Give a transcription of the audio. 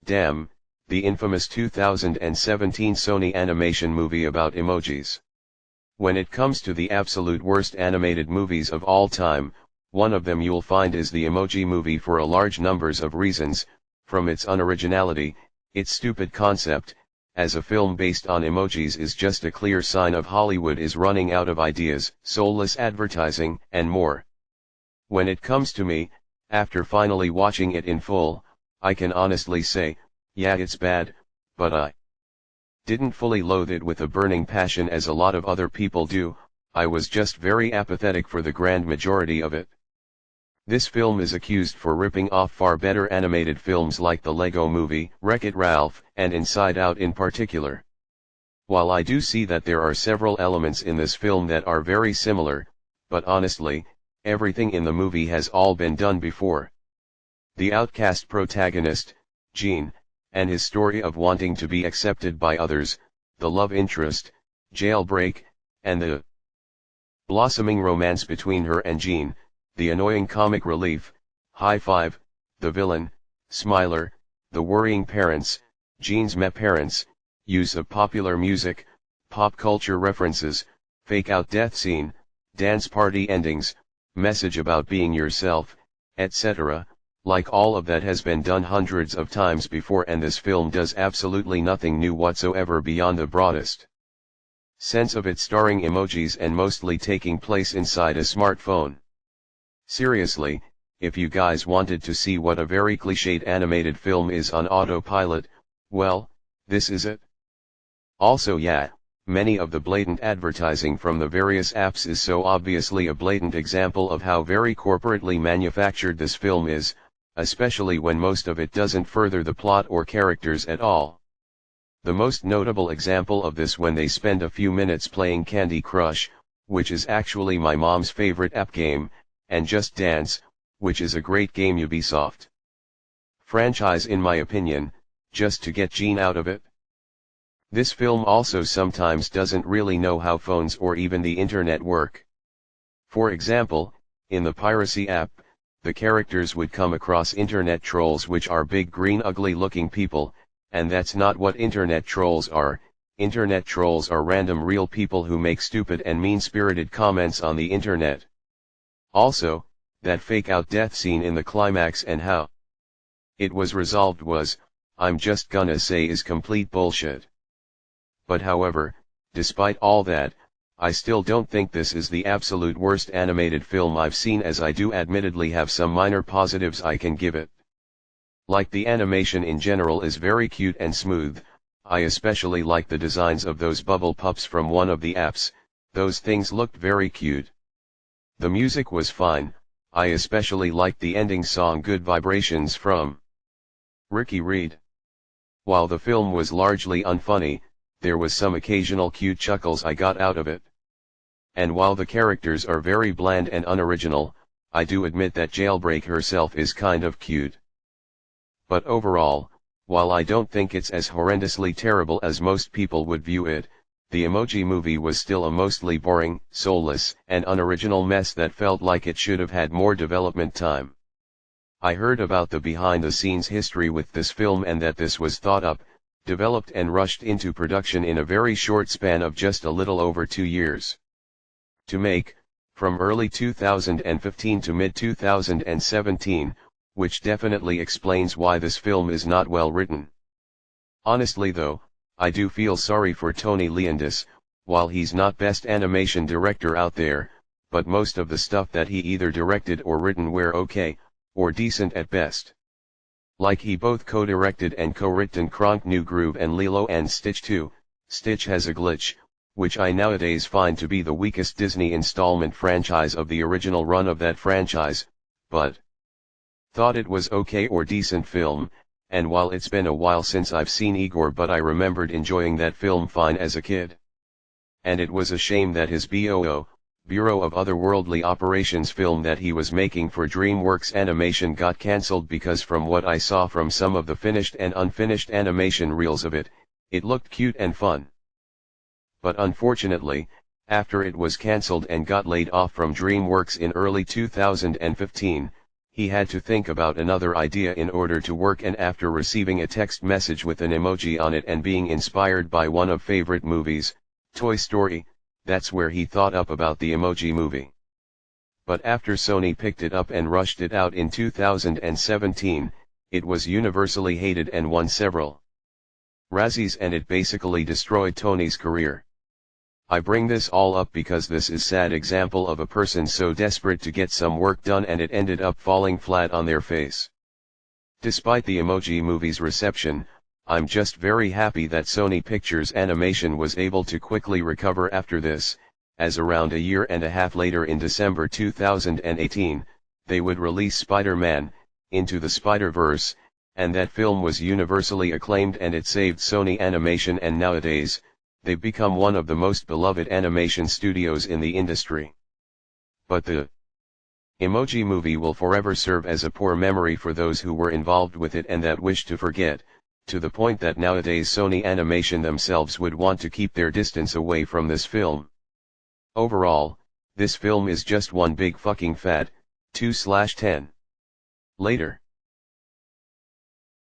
Damn, the infamous 2017 Sony animation movie about emojis. When it comes to the absolute worst animated movies of all time, one of them you'll find is the Emoji movie for a large numbers of reasons, from its unoriginality, its stupid concept, as a film based on emojis is just a clear sign of Hollywood is running out of ideas, soulless advertising, and more. When it comes to me, after finally watching it in full, I can honestly say, yeah, it's bad, but I didn't fully loathe it with a burning passion as a lot of other people do. I was just very apathetic for the grand majority of it. This film is accused for ripping off far better animated films like the Lego Movie, Wreck-It Ralph, and Inside Out in particular. While I do see that there are several elements in this film that are very similar, but honestly, everything in the movie has all been done before. The outcast protagonist, Gene, and his story of wanting to be accepted by others, the love interest, Jailbreak, and the blossoming romance between her and Gene, the annoying comic relief, High Five, the villain, Smiler, the worrying parents, Gene's meh parents, use of popular music, pop culture references, fake-out death scene, dance party endings, message about being yourself, etc. Like all of that has been done hundreds of times before, and this film does absolutely nothing new whatsoever beyond the broadest sense of it, starring emojis and mostly taking place inside a smartphone. Seriously, if you guys wanted to see what a very cliched animated film is on autopilot, well, this is it. Also, yeah, many of the blatant advertising from the various apps is so obviously a blatant example of how very corporately manufactured this film is, especially when most of it doesn't further the plot or characters at all. The most notable example of this when they spend a few minutes playing Candy Crush, which is actually my mom's favorite app game, and Just Dance, which is a great game Ubisoft franchise in my opinion, just to get Gene out of it. This film also sometimes doesn't really know how phones or even the internet work. For example, in the piracy app, the characters would come across internet trolls, which are big green ugly looking people, and that's not what internet trolls are. Internet trolls are random real people who make stupid and mean-spirited comments on the internet. Also, that fake-out death scene in the climax and how it was resolved was, I'm just gonna say, is complete bullshit. But however, despite all that, I still don't think this is the absolute worst animated film I've seen, as I do admittedly have some minor positives I can give it. Like the animation in general is very cute and smooth. I especially like the designs of those bubble pups from one of the apps, those things looked very cute. The music was fine, I especially liked the ending song Good Vibrations from Ricky Reed. While the film was largely unfunny, there was some occasional cute chuckles I got out of it. And while the characters are very bland and unoriginal, I do admit that Jailbreak herself is kind of cute. But overall, while I don't think it's as horrendously terrible as most people would view it, the Emoji movie was still a mostly boring, soulless, and unoriginal mess that felt like it should have had more development time. I heard about the behind-the-scenes history with this film and that this was thought up, developed and rushed into production in a very short span of just a little over 2 years. To make, from early 2015 to mid-2017, which definitely explains why this film is not well written. Honestly though, I do feel sorry for Tony Leondis. While he's not best animation director out there, but most of the stuff that he either directed or written were okay, or decent at best. Like he both co-directed and co-written Kronk New Groove and Lilo and Stitch 2, Stitch Has a Glitch, which I nowadays find to be the weakest Disney installment franchise of the original run of that franchise, but thought it was okay or decent film. And while it's been a while since I've seen Igor, but I remembered enjoying that film fine as a kid. And it was a shame that his BOO, Bureau of Otherworldly Operations film that he was making for DreamWorks Animation got cancelled, because from what I saw from some of the finished and unfinished animation reels of it, it looked cute and fun. But unfortunately, after it was cancelled and got laid off from DreamWorks in early 2015, he had to think about another idea in order to work, and after receiving a text message with an emoji on it and being inspired by one of favorite movies, Toy Story, that's where he thought up about the Emoji movie. But after Sony picked it up and rushed it out in 2017, it was universally hated and won several Razzies, and it basically destroyed Tony's career. I bring this all up because this is sad example of a person so desperate to get some work done and it ended up falling flat on their face. Despite the Emoji movie's reception, I'm just very happy that Sony Pictures Animation was able to quickly recover after this, as around a year and a half later in December 2018, they would release Spider-Man, Into the Spider-Verse, and that film was universally acclaimed and it saved Sony Animation, and nowadays, they've become one of the most beloved animation studios in the industry. But the Emoji movie will forever serve as a poor memory for those who were involved with it and that wish to forget, to the point that nowadays Sony Animation themselves would want to keep their distance away from this film. Overall, this film is just one big fucking fad, 2/10. Later.